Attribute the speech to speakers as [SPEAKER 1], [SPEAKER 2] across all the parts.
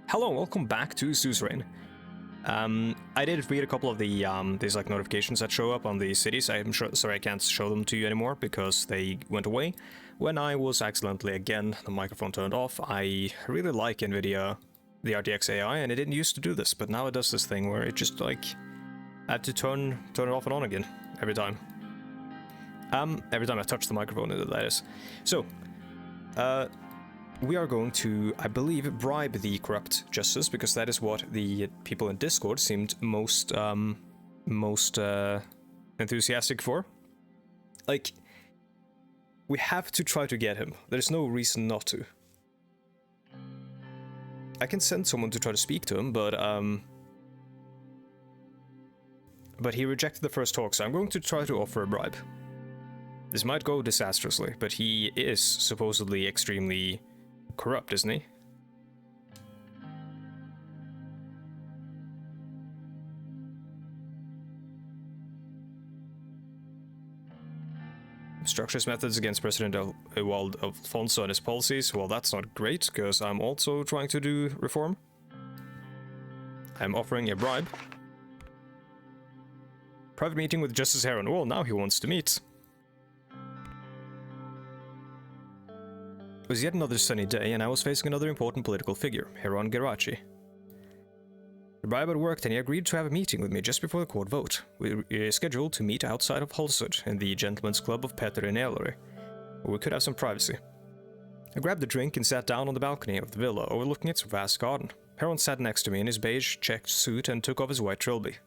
[SPEAKER 1] Hello, welcome back to Suzerain. I did read a couple of the these like notifications that show up on the cities. I'm sure, sorry I can't show them to you anymore because they went away when I was accidentally again the microphone turned off. I really like NVIDIA, the RTX AI, and it didn't used to do this, but now it does this thing where it just like I have to turn it off and on again every time. Every time I touch the microphone, that is. So, we are going to, I believe, bribe the corrupt justice, because that is what the people in Discord seemed most enthusiastic for. Like, we have to try to get him. There's no reason not to. I can send someone to try to speak to him, but he rejected the first talk, so I'm going to try to offer a bribe. This might go disastrously, but he is supposedly extremely corrupt, isn't he? Structures methods against President Alfonso and his policies. Well, that's not great, because I'm also trying to do reform. I'm offering a bribe. Private meeting with Justice Heron. Well, now he wants to meet. It was yet another sunny day, and I was facing another important political figure, Heron Geraci. The bribe had worked, and he agreed to have a meeting with me just before the court vote. We scheduled to meet outside of Hulsud in the Gentlemen's Club of Petter and Ellery, where we could have some privacy. I grabbed a drink and sat down on the balcony of the villa, overlooking its vast garden. Heron sat next to me in his beige checked suit and took off his white trilby.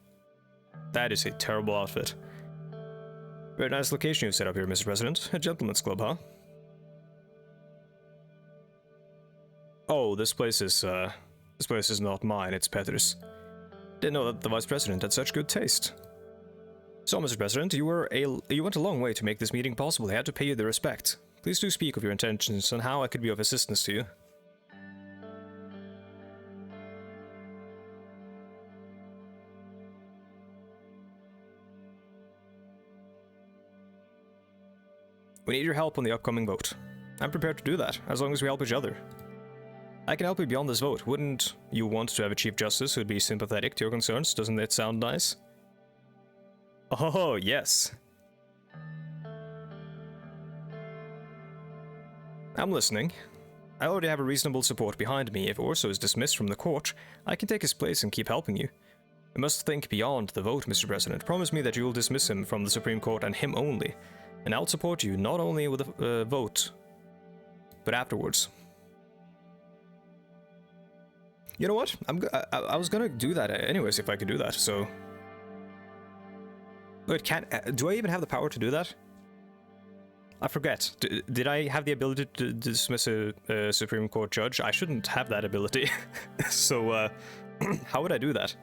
[SPEAKER 1] That is a terrible outfit. Very nice location you've set up here, Mr. President. A gentleman's club, huh? Oh, this place is not mine, it's Petter's. Didn't know that the Vice President had such good taste. So, Mr. President, you went a long way to make this meeting possible. I had to pay you the respect. Please do speak of your intentions and how I could be of assistance to you. We need your help on the upcoming vote. I'm prepared to do that, as long as we help each other. I can help you beyond this vote. Wouldn't you want to have a Chief Justice who'd be sympathetic to your concerns? Doesn't it sound nice? Oh, yes. I'm listening. I already have a reasonable support behind me. If Orso is dismissed from the court, I can take his place and keep helping you. You must think beyond the vote, Mr. President. Promise me that you will dismiss him from the Supreme Court and him only. And I'll support you not only with a vote, but afterwards. You know what? I was gonna do that anyways if I could do that, so... Wait, do I even have the power to do that? I forget. Did I have the ability to dismiss a Supreme Court judge? I shouldn't have that ability. So, how would I do that?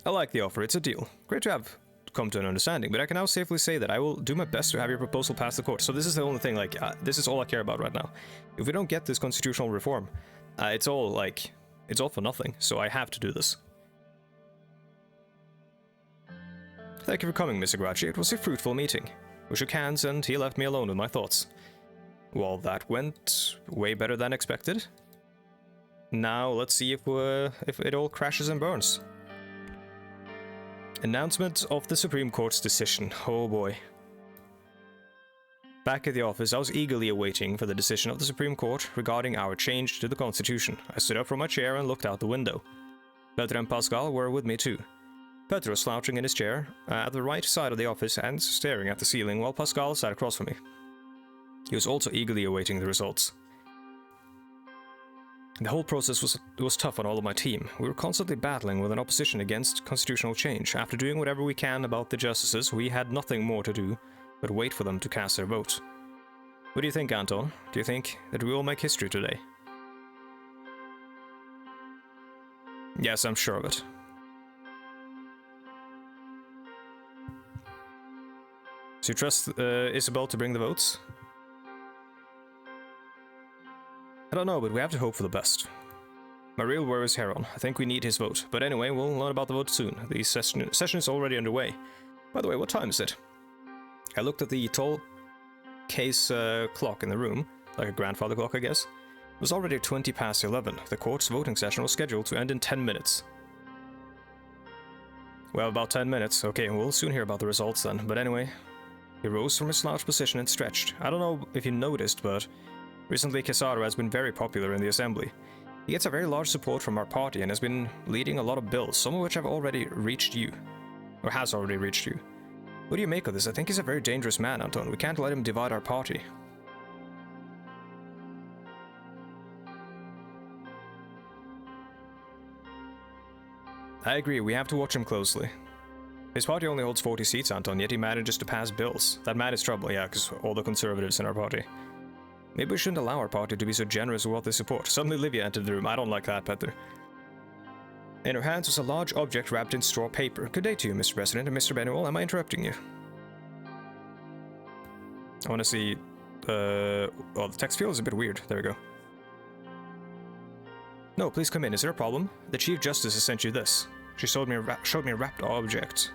[SPEAKER 1] I like the offer, it's a deal. Great to have come to an understanding, but I can now safely say that I will do my best to have your proposal pass the court. So this is the only thing, like, this is all I care about right now. If we don't get this constitutional reform, it's all for nothing, so I have to do this. Thank you for coming, Mr. Geraci. It was a fruitful meeting. We shook hands, and he left me alone with my thoughts. Well, that went way better than expected. Now, let's see if it all crashes and burns. Announcement of the Supreme Court's decision. Oh boy. Back at the office, I was eagerly awaiting for the decision of the Supreme Court regarding our change to the Constitution. I stood up from my chair and looked out the window. Petter and Pascal were with me too. Petter was slouching in his chair at the right side of the office and staring at the ceiling, while Pascal sat across from me. He was also eagerly awaiting the results. The whole process was tough on all of my team. We were constantly battling with an opposition against constitutional change. After doing whatever we can about the justices, we had nothing more to do but wait for them to cast their vote. What do you think, Anton? Do you think that we will make history today? Yes, I'm sure of it. So you trust Isabel to bring the votes? I don't know, but we have to hope for the best. My real worry is Heron. I think we need his vote. But anyway, we'll learn about the vote soon. The session is already underway. By the way, what time is it? I looked at the tall case clock in the room, like a grandfather clock, I guess. It was already 20 past 11. The court's voting session was scheduled to end in 10 minutes. Well, about 10 minutes. Okay, we'll soon hear about the results then. But anyway, he rose from his slouched position and stretched. I don't know if you noticed, but recently Quesada has been very popular in the assembly. He gets a very large support from our party and has been leading a lot of bills, some of which have already reached you. Or has already reached you. What do you make of this? I think he's a very dangerous man, Anton. We can't let him divide our party. I agree, we have to watch him closely. His party only holds 40 seats, Anton, yet he manages to pass bills. That man is trouble, yeah, because all the conservatives in our party. Maybe we shouldn't allow our party to be so generous with what they support. Suddenly Livia entered the room. I don't like that, Petter. In her hands was a large object wrapped in straw paper. Good day to you, Mr. President and Mr. Benuel. Am I interrupting you? I want to see... well, the text field is a bit weird. There we go. No, please come in. Is there a problem? The Chief Justice has sent you this. She showed me a wrapped object.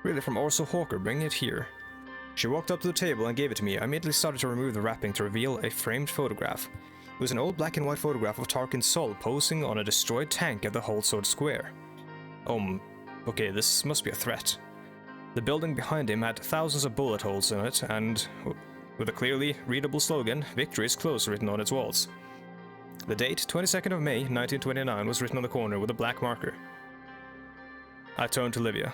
[SPEAKER 1] Really, from Orso Hawker, bring it here. She walked up to the table and gave it to me. I immediately started to remove the wrapping to reveal a framed photograph. It was an old black and white photograph of Tarkin Sol posing on a destroyed tank at the Holsword Square. Okay, this must be a threat. The building behind him had thousands of bullet holes in it, and with a clearly readable slogan, "Victory is close," written on its walls. The date, 22nd of May, 1929, was written on the corner with a black marker. I turned to Livia.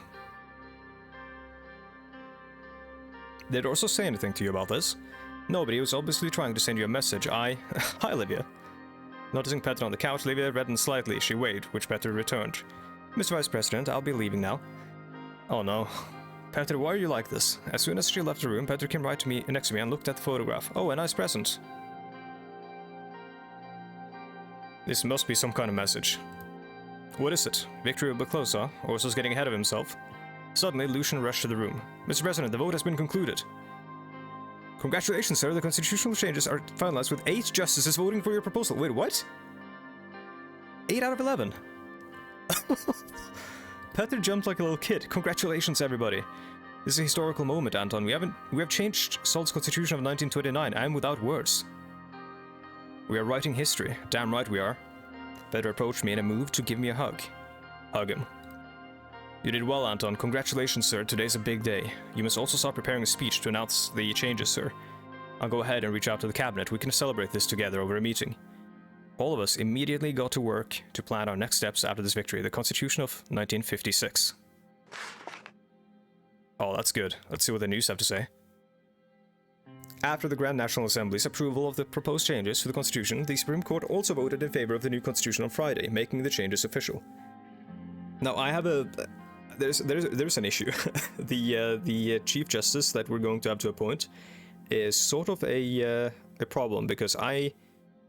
[SPEAKER 1] Did Orso say anything to you about this? No, but he was obviously trying to send you a message. Hi, Livia. Noticing Petter on the couch, Livia reddened slightly. She waved, which Petter returned. Mr. Vice President, I'll be leaving now. Oh no. Petter, why are you like this? As soon as she left the room, Petter came right to me, next to me and looked at the photograph. Oh, a nice present. This must be some kind of message. What is it? Victory will be close, huh? Orso's getting ahead of himself. Suddenly, Lucian rushed to the room. Mr. President, the vote has been concluded. Congratulations, sir. The constitutional changes are finalized with 8 justices voting for your proposal. Wait, what? 8 out of 11. Petter jumped like a little kid. Congratulations, everybody. This is a historical moment, Anton. We have changed Sol's constitution of 1929. I am without words. We are writing history. Damn right we are. Petter approached me in a move to give me a hug. Hug him. You did well, Anton. Congratulations, sir. Today's a big day. You must also start preparing a speech to announce the changes, sir. I'll go ahead and reach out to the cabinet. We can celebrate this together over a meeting. All of us immediately got to work to plan our next steps after this victory, the Constitution of 1956. Oh, that's good. Let's see what the news have to say. After the Grand National Assembly's approval of the proposed changes to the Constitution, the Supreme Court also voted in favor of the new Constitution on Friday, making the changes official. Now, I have a... There's an issue. The Chief Justice that we're going to have to appoint is sort of a problem, because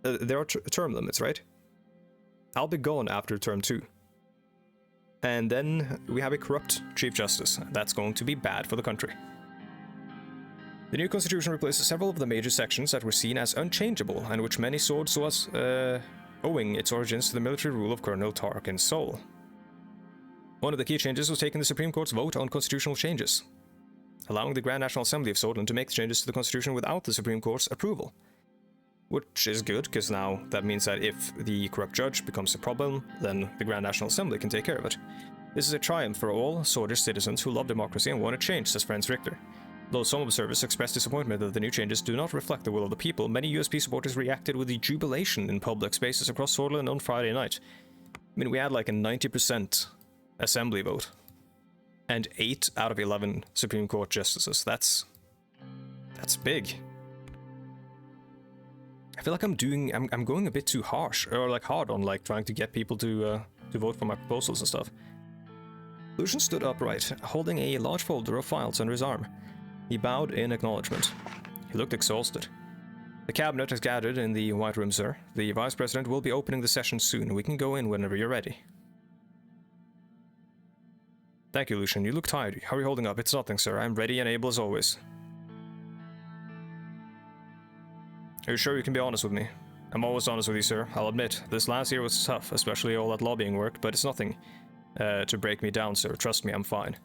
[SPEAKER 1] there are term limits, right? I'll be gone after term 2. And then we have a corrupt Chief Justice. That's going to be bad for the country. The new constitution replaces several of the major sections that were seen as unchangeable, and which many saw as owing its origins to the military rule of Colonel Tarkin Sol. One of the key changes was taking the Supreme Court's vote on constitutional changes, allowing the Grand National Assembly of Sordland to make the changes to the Constitution without the Supreme Court's approval. Which is good, because now that means that if the corrupt judge becomes a problem, then the Grand National Assembly can take care of it. This is a triumph for all Swedish citizens who love democracy and want a change, says Franz Richter. Though some observers expressed disappointment that the new changes do not reflect the will of the people, many USP supporters reacted with jubilation in public spaces across Sordland on Friday night. I mean, we had like a 90% assembly vote, and 8 out of 11 Supreme Court justices. That's big. I feel like I'm going a bit too harsh, or like hard on like trying to get people to vote for my proposals and stuff. Lucian stood upright, holding a large folder of files under his arm. He bowed in acknowledgement. He looked exhausted. The cabinet has gathered in the White Room, sir. The Vice President will be opening the session soon. We can go in whenever you're ready. Thank you, Lucian. You look tired. How are you holding up? It's nothing, sir. I'm ready and able as always. Are you sure you can be honest with me? I'm always honest with you, sir. I'll admit, this last year was tough, especially all that lobbying work, but it's nothing to break me down, sir. Trust me, I'm fine.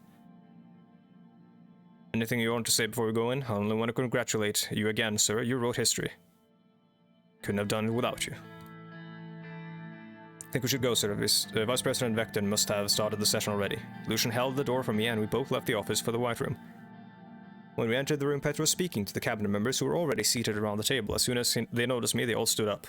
[SPEAKER 1] Anything you want to say before we go in? I only want to congratulate you again, sir. You wrote history. Couldn't have done it without you. I think we should go, sir. Vice President Vecton must have started the session already. Lucian held the door for me and we both left the office for the White Room. When we entered the room, Petra was speaking to the cabinet members who were already seated around the table. As soon as they noticed me, they all stood up.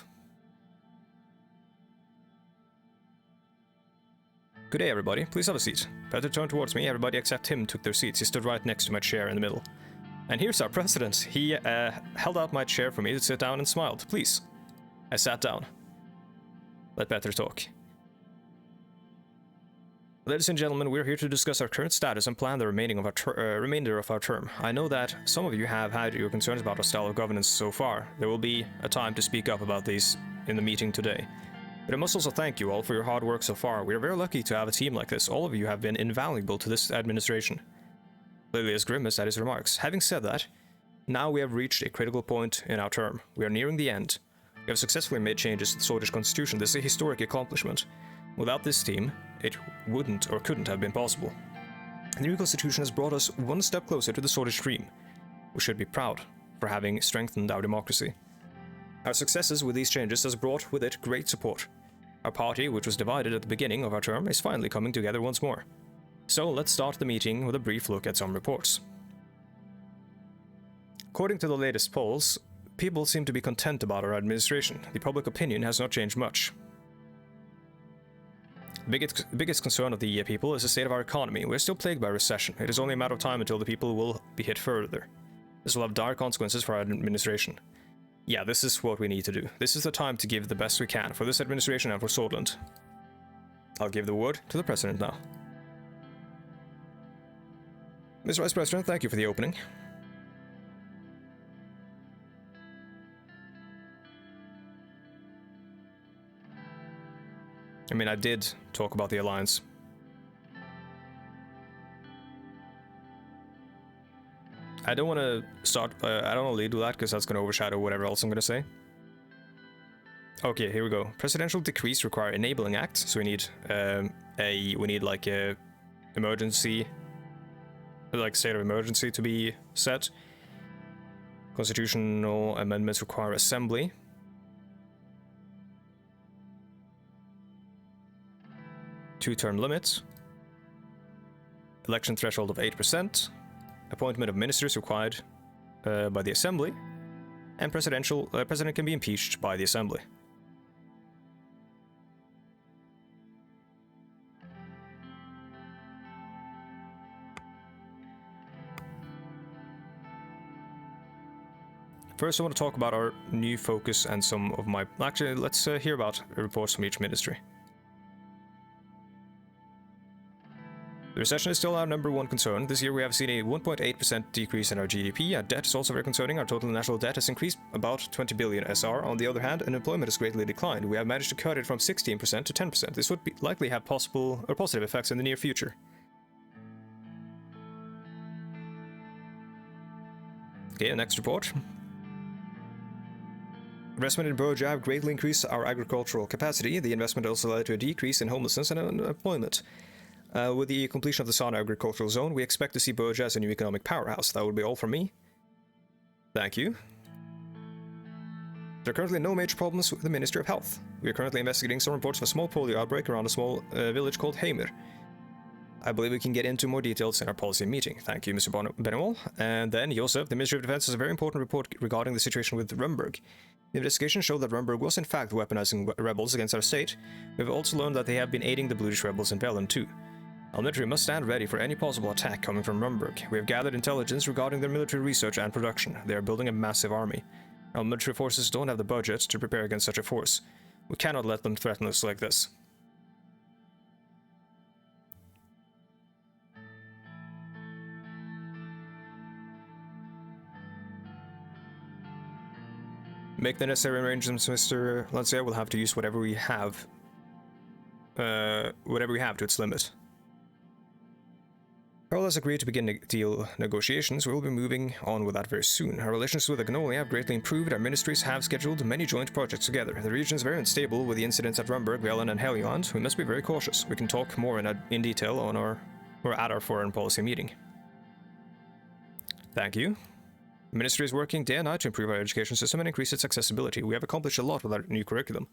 [SPEAKER 1] Good day, everybody. Please have a seat. Petra turned towards me. Everybody except him took their seats. He stood right next to my chair in the middle. And here's our president. He held out my chair for me to sit down and smiled. Please. I sat down. Let Petra talk. Ladies and gentlemen, we're here to discuss our current status and plan the remainder of our term. I know that some of you have had your concerns about our style of governance so far. There will be a time to speak up about these in the meeting today. But I must also thank you all for your hard work so far. We are very lucky to have a team like this. All of you have been invaluable to this administration. Lilius grimaced at his remarks. Having said that, now we have reached a critical point in our term. We are nearing the end. We have successfully made changes to the Swedish constitution. This is a historic accomplishment. Without this team, it wouldn't or couldn't have been possible. The new constitution has brought us one step closer to the Swedish dream. We should be proud for having strengthened our democracy. Our successes with these changes has brought with it great support. Our party, which was divided at the beginning of our term, is finally coming together once more. So let's start the meeting with a brief look at some reports. According to the latest polls, people seem to be content about our administration. The public opinion has not changed much. The biggest concern of the people is the state of our economy. We're still plagued by recession. It is only a matter of time until the people will be hit further. This will have dire consequences for our administration. Yeah, this is what we need to do. This is the time to give the best we can for this administration and for Swordland. I'll give the word to the President now. Mr. Vice President, thank you for the opening. I mean, I did talk about the alliance. I don't want to start, I don't want to lead with that because that's going to overshadow whatever else I'm going to say. Okay, here we go. Presidential decrees require enabling acts, so we need like a emergency, like state of emergency to be set. Constitutional amendments require assembly. Two-term limits, election threshold of 8%, appointment of ministers required by the Assembly, and president can be impeached by the Assembly. First, I want to talk about our new focus and some of my... Actually, let's hear about reports from each ministry. The recession is still our number one concern. This year we have seen a 1.8% decrease in our GDP. Our debt is also very concerning. Our total national debt has increased about 20 billion SR. On the other hand, unemployment has greatly declined. We have managed to cut it from 16% to 10%. This would likely have possible or positive effects in the near future. Okay, next report. Investment in Berger have greatly increased our agricultural capacity. The investment also led to a decrease in homelessness and unemployment. With the completion of the Sana agricultural zone, we expect to see Berger as a new economic powerhouse. That would be all from me. Thank you. There are currently no major problems with the Ministry of Health. We are currently investigating some reports of a small polio outbreak around a small village called Heimer. I believe we can get into more details in our policy meeting. Thank you, Mr. Benewall. And then, Josef, the Ministry of Defense has a very important report regarding the situation with Rumberg. The investigation showed that Rumberg was in fact weaponizing rebels against our state. We have also learned that they have been aiding the Bluish rebels in Velen too. Our military must stand ready for any possible attack coming from Rumberg. We have gathered intelligence regarding their military research and production. They are building a massive army. Our military forces don't have the budget to prepare against such a force. We cannot let them threaten us like this. Make the necessary arrangements, Mr. Lancia. We'll have to use whatever we have to its limit. Carl has agreed to begin deal negotiations. We will be moving on with that very soon. Our relations with Agnolia have greatly improved. Our ministries have scheduled many joint projects together. The region is very unstable with the incidents at Rumberg, Velen, and Helgeland. We must be very cautious. We can talk more in detail at our foreign policy meeting. Thank you. The Ministry is working day and night to improve our education system and increase its accessibility. We have accomplished a lot with our new curriculum.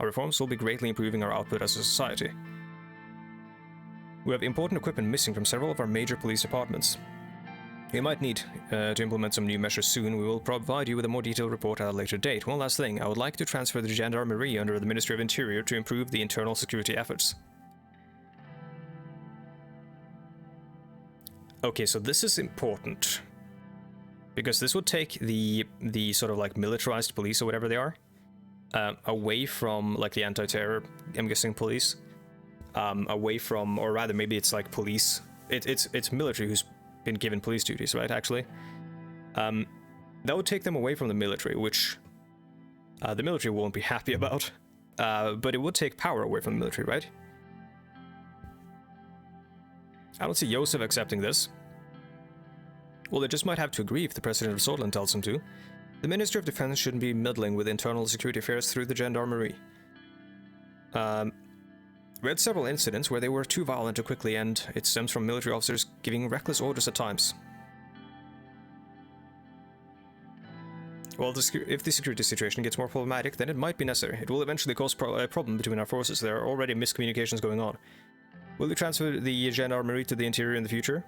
[SPEAKER 1] Our reforms will be greatly improving our output as a society. We have important equipment missing from several of our major police departments. We might need to implement some new measures soon. We will provide you with a more detailed report at a later date. One last thing, I would like to transfer the Gendarmerie under the Ministry of Interior to improve the internal security efforts. Okay, so this is important. Because this would take the sort of like militarized police or whatever they are, away from like the anti-terror, I'm guessing police, away from, or rather maybe it's like police. It's military who's been given police duties, right? Actually, that would take them away from the military, which the military won't be happy about. But it would take power away from the military, right? I don't see Joseph accepting this. Well, they just might have to agree if the President of Suzerain tells them to. The Ministry of Defense shouldn't be meddling with internal security affairs through the Gendarmerie. We had several incidents where they were too violent too quickly, and it stems from military officers giving reckless orders at times. Well, if the security situation gets more problematic, then it might be necessary. It will eventually cause a problem between our forces. There are already miscommunications going on. Will you transfer the Gendarmerie to the Interior in the future?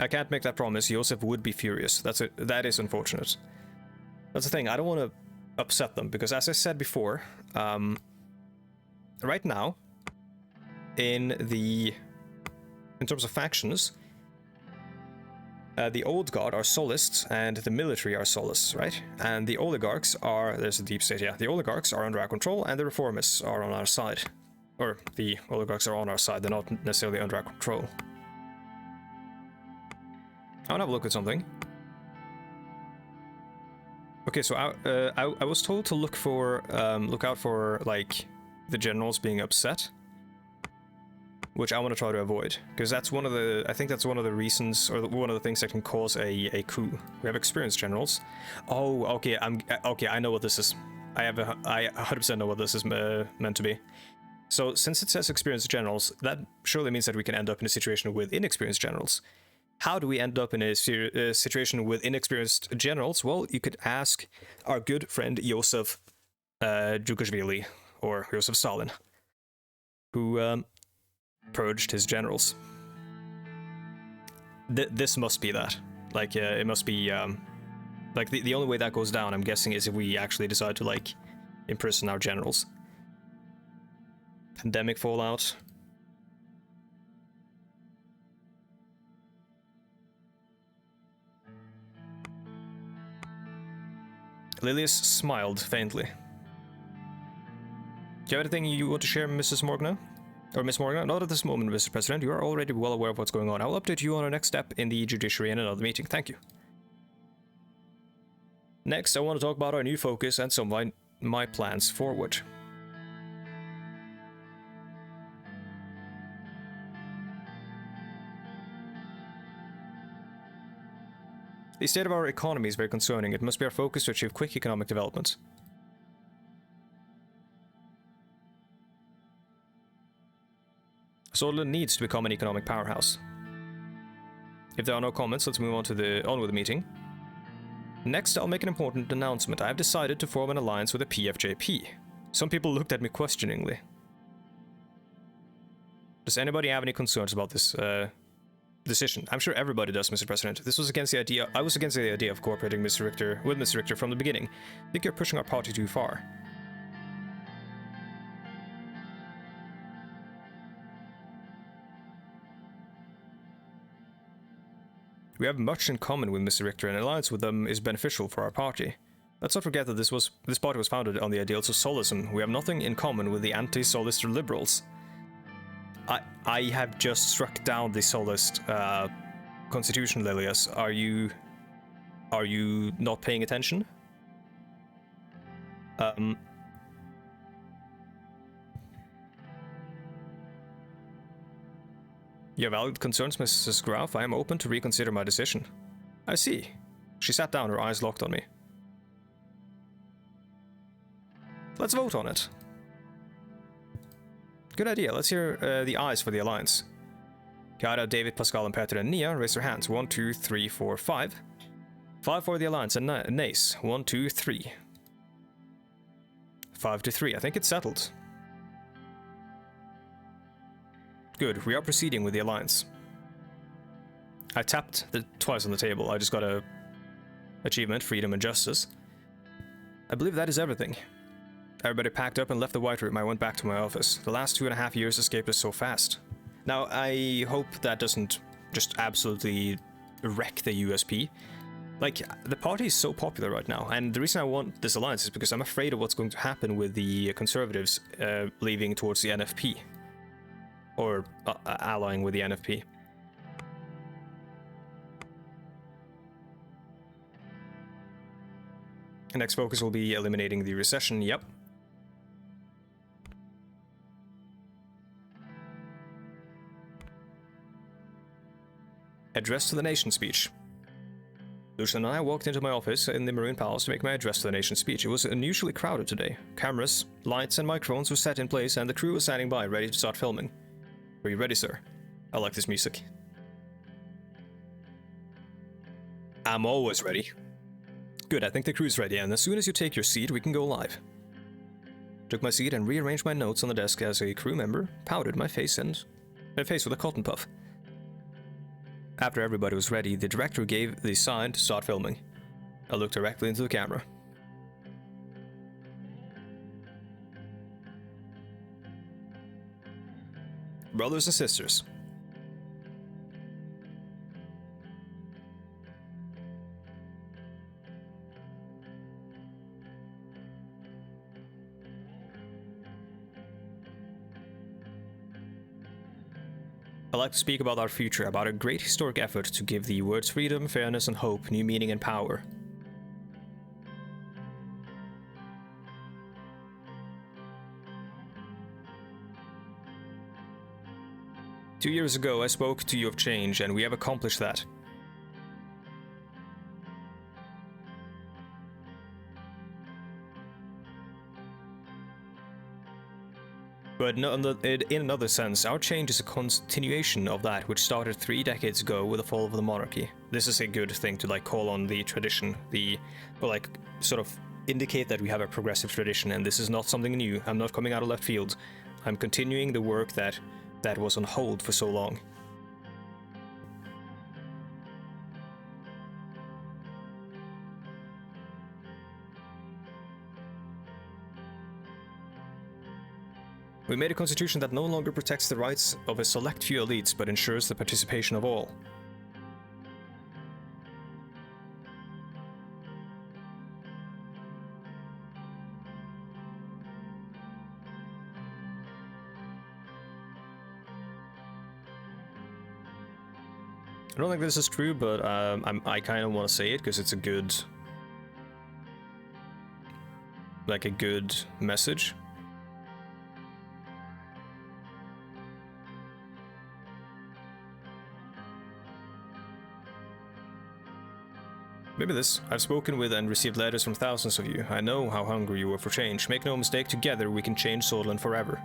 [SPEAKER 1] I can't make that promise. Joseph would be furious. That is unfortunate. That's the thing. I don't want to upset them, because as I said before, right now, in terms of factions, the old guard are solists and the military are solists, right? And the oligarchs are, there's a deep state, yeah. The oligarchs are under our control and the reformists are on our side. Or the oligarchs are on our side, they're not necessarily under our control. I want to have a look at something. Okay, so I was told to look out for like the generals being upset, which I want to try to avoid, because that's one of the, I think that's one of the reasons, or one of the things that can cause a coup. We have experienced generals. Oh, okay, I know what this is. I 100% know what this is meant to be. So since it says experienced generals, that surely means that we can end up in a situation with inexperienced generals. How do we end up in a situation with inexperienced generals? Well, you could ask our good friend Joseph Djukashvili, or Joseph Stalin, who purged his generals. This must be that. Like, it must be, like, the only way that goes down, I'm guessing, is if we actually decide to, like, imprison our generals. Pandemic fallout. Lilius smiled faintly. Do you have anything you want to share, Mrs. Morgana? Or Miss Morgana? Not at this moment, Mr. President. You are already well aware of what's going on. I will update you on our next step in the judiciary in another meeting. Thank you. Next, I want to talk about our new focus and some of my plans forward. The state of our economy is very concerning. It must be our focus to achieve quick economic development. Suzerain needs to become an economic powerhouse. If there are no comments, let's move on with the meeting. Next, I'll make an important announcement. I have decided to form an alliance with the PFJP. Some people looked at me questioningly. Does anybody have any concerns about this decision? I'm sure everybody does, Mr. President. This was against the idea. I was against the idea of cooperating with Mr. Richter from the beginning. I think you're pushing our party too far. We have much in common with Mr. Richter, and an alliance with them is beneficial for our party. Let's not forget that this party was founded on the ideals of Solism. We have nothing in common with the anti-Solist liberals. I have just struck down the Solist constitution, Lilius. Are you not paying attention? You have valid concerns, Mrs. Graf. I am open to reconsider my decision. I see. She sat down, her eyes locked on me. Let's vote on it. Good idea. Let's hear the ayes for the alliance. Chiara, David, Pascal, and Petra and Nia raise their hands. 1, 2, 3, 4, 5. 5 for the Alliance and Nace. 1, 2, 3. 5 to 3. I think it's settled. Good, we are proceeding with the Alliance. I tapped twice on the table. I just got a achievement, freedom and justice. I believe that is everything. Everybody packed up and left the White Room. I went back to my office. The last 2.5 years escaped us so fast. Now, I hope that doesn't just absolutely wreck the USP. Like, the party is so popular right now, and the reason I want this alliance is because I'm afraid of what's going to happen with the Conservatives leaving towards the NFP. Or allying with the NFP. The next focus will be eliminating the recession, yep. Address to the Nation speech. Lucian and I walked into my office in the Marine Palace to make my address to the Nation speech. It was unusually crowded today. Cameras, lights, and microphones were set in place, and the crew was standing by, ready to start filming. Are you ready, sir? I like this music. I'm always ready. Good, I think the crew's ready, and as soon as you take your seat, we can go live. Took my seat and rearranged my notes on the desk as a crew member powdered my face with a cotton puff. After everybody was ready, the director gave the sign to start filming. I looked directly into the camera. Brothers and sisters. I'd like to speak about our future, about a great historic effort to give the words freedom, fairness, and hope new meaning and power. Two years ago, I spoke to you of change, and we have accomplished that. But in another sense, our change is a continuation of that which started 3 decades ago with the fall of the monarchy. This is a good thing to call on the tradition, sort of indicate that we have a progressive tradition, and this is not something new. I'm not coming out of left field. I'm continuing the work that was on hold for so long. We made a constitution that no longer protects the rights of a select few elites, but ensures the participation of all. I don't think this is true, but I kind of want to say it because it's a good message. Maybe this. I've spoken with and received letters from thousands of you. I know how hungry you were for change. Make no mistake, together we can change Sordland forever.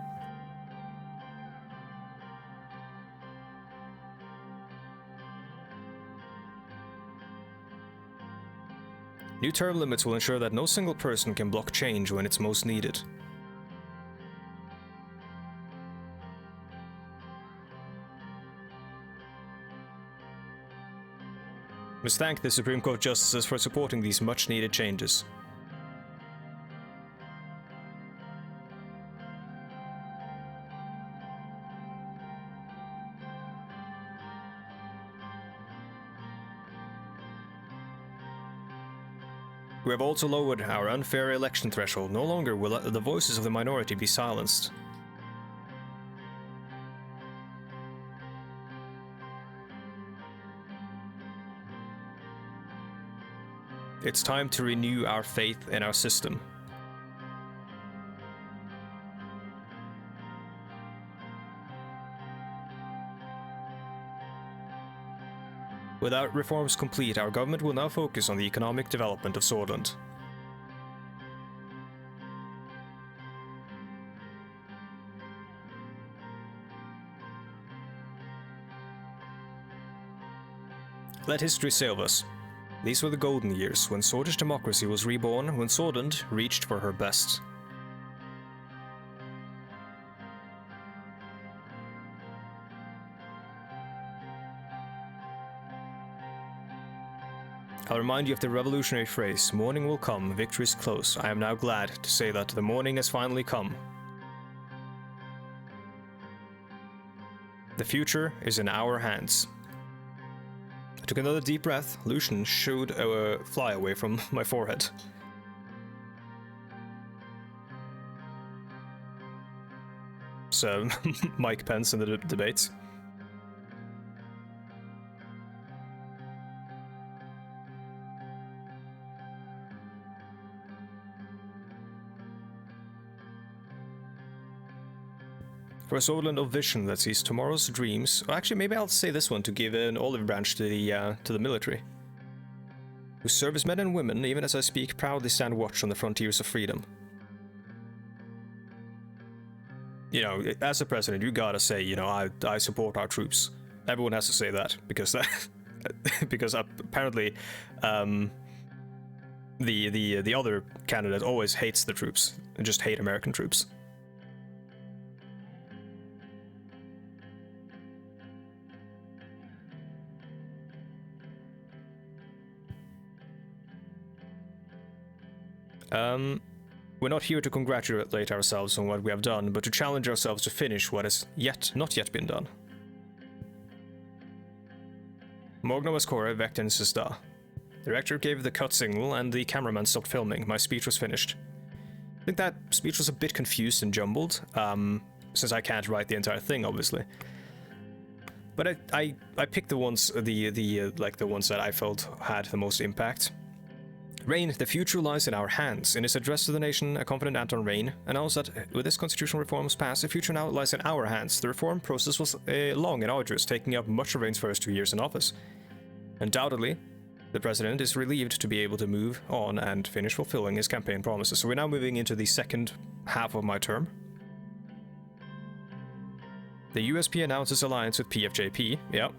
[SPEAKER 1] New term limits will ensure that no single person can block change when it's most needed. We must thank the Supreme Court Justices for supporting these much-needed changes. We have also lowered our unfair election threshold. No longer will the voices of the minority be silenced. It's time to renew our faith in our system. Without reforms complete, our government will now focus on the economic development of Sordland. Let history say of us. These were the golden years, when Swedish democracy was reborn, when Swordund reached for her best. I'll remind you of the revolutionary phrase, morning will come, victory is close. I am now glad to say that the morning has finally come. The future is in our hands. I took another deep breath. Lucian shooed a fly away from my forehead. So, Mike Pence in the debates. For a Swordland of vision that sees tomorrow's dreams. Well, actually, maybe I'll say this one to give an olive branch to the military. Whose servicemen and women, even as I speak, proudly stand watch on the frontiers of freedom. You know, as a president, you gotta say, you know, I support our troops. Everyone has to say that because because apparently, the other candidate always hates the troops and just hate American troops. We're not here to congratulate ourselves on what we have done, but to challenge ourselves to finish what has not yet been done. Mogna was Kora, Vector and Sista. The director gave the cut signal and the cameraman stopped filming. My speech was finished. I think that speech was a bit confused and jumbled, since I can't write the entire thing, obviously. But I picked the ones, like the ones that I felt had the most impact. Rain, the future lies in our hands. In his address to the nation, a confident Anton Rain announced that with this constitutional reforms passed, the future now lies in our hands. The reform process was long and arduous, taking up much of Rain's first 2 years in office. Undoubtedly, the president is relieved to be able to move on and finish fulfilling his campaign promises. So we're now moving into the second half of my term. The USP announces alliance with PFJP. Yep.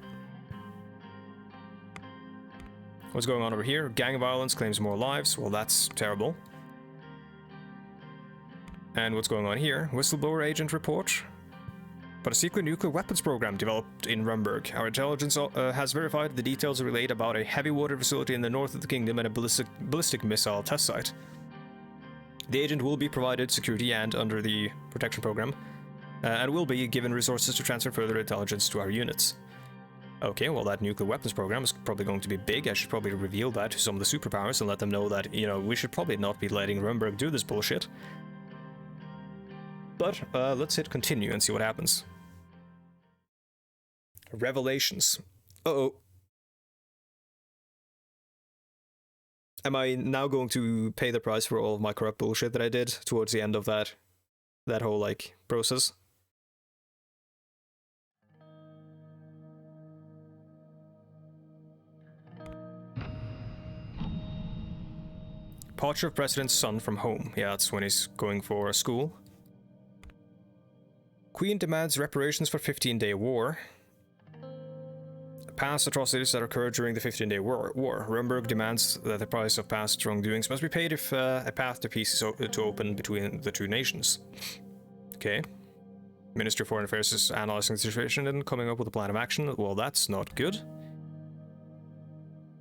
[SPEAKER 1] What's going on over here? Gang violence claims more lives. Well, that's terrible. And what's going on here? Whistleblower agent report. But a secret nuclear weapons program developed in Rumburg. Our intelligence has verified the details relayed about a heavy water facility in the north of the kingdom and a ballistic missile test site. The agent will be provided security and under the protection program, and will be given resources to transfer further intelligence to our units. Okay, well that nuclear weapons program is probably going to be big. I should probably reveal that to some of the superpowers and let them know that, you know, we should probably not be letting Rumburg do this bullshit. But, let's hit continue and see what happens. Revelations. Uh-oh. Am I now going to pay the price for all of my corrupt bullshit that I did towards the end of that whole, like, process? Departure of President's son from home. Yeah, that's when he's going for school. Queen demands reparations for 15-day war. Past atrocities that occurred during the 15-day war. Rumburg demands that the price of past wrongdoings must be paid if a path to peace is to open between the two nations. Okay. Ministry of Foreign Affairs is analyzing the situation and coming up with a plan of action. Well, that's not good.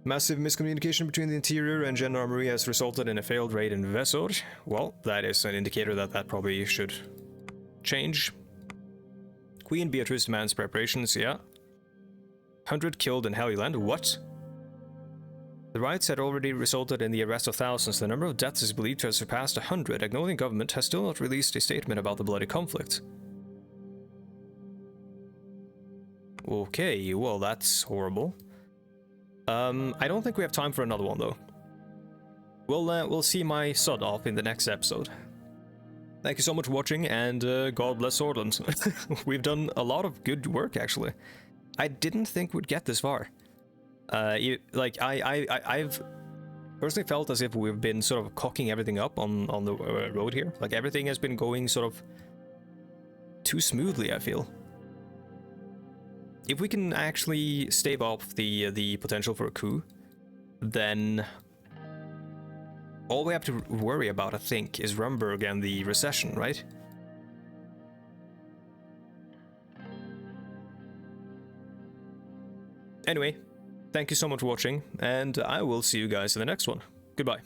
[SPEAKER 1] Massive miscommunication between the interior and Gendarmerie has resulted in a failed raid in Vesor. Well, that is an indicator that probably should change. Queen Beatrice demands preparations, yeah. 100 killed in Helluland, what? The riots had already resulted in the arrest of thousands. The number of deaths is believed to have surpassed 100. Acknowledging government has still not released a statement about the bloody conflict. Okay, well that's horrible. I don't think we have time for another one, though. We'll see my sod off in the next episode. Thank you so much for watching, and God bless Swordland. We've done a lot of good work, actually. I didn't think we'd get this far. I've personally felt as if we've been sort of cocking everything up on the road here. Like, everything has been going sort of too smoothly, I feel. if we can actually stave off the potential for a coup, then all we have to worry about, I think, is Rumburg and the recession, right? Anyway, thank you so much for watching, and I will see you guys in the next one. Goodbye.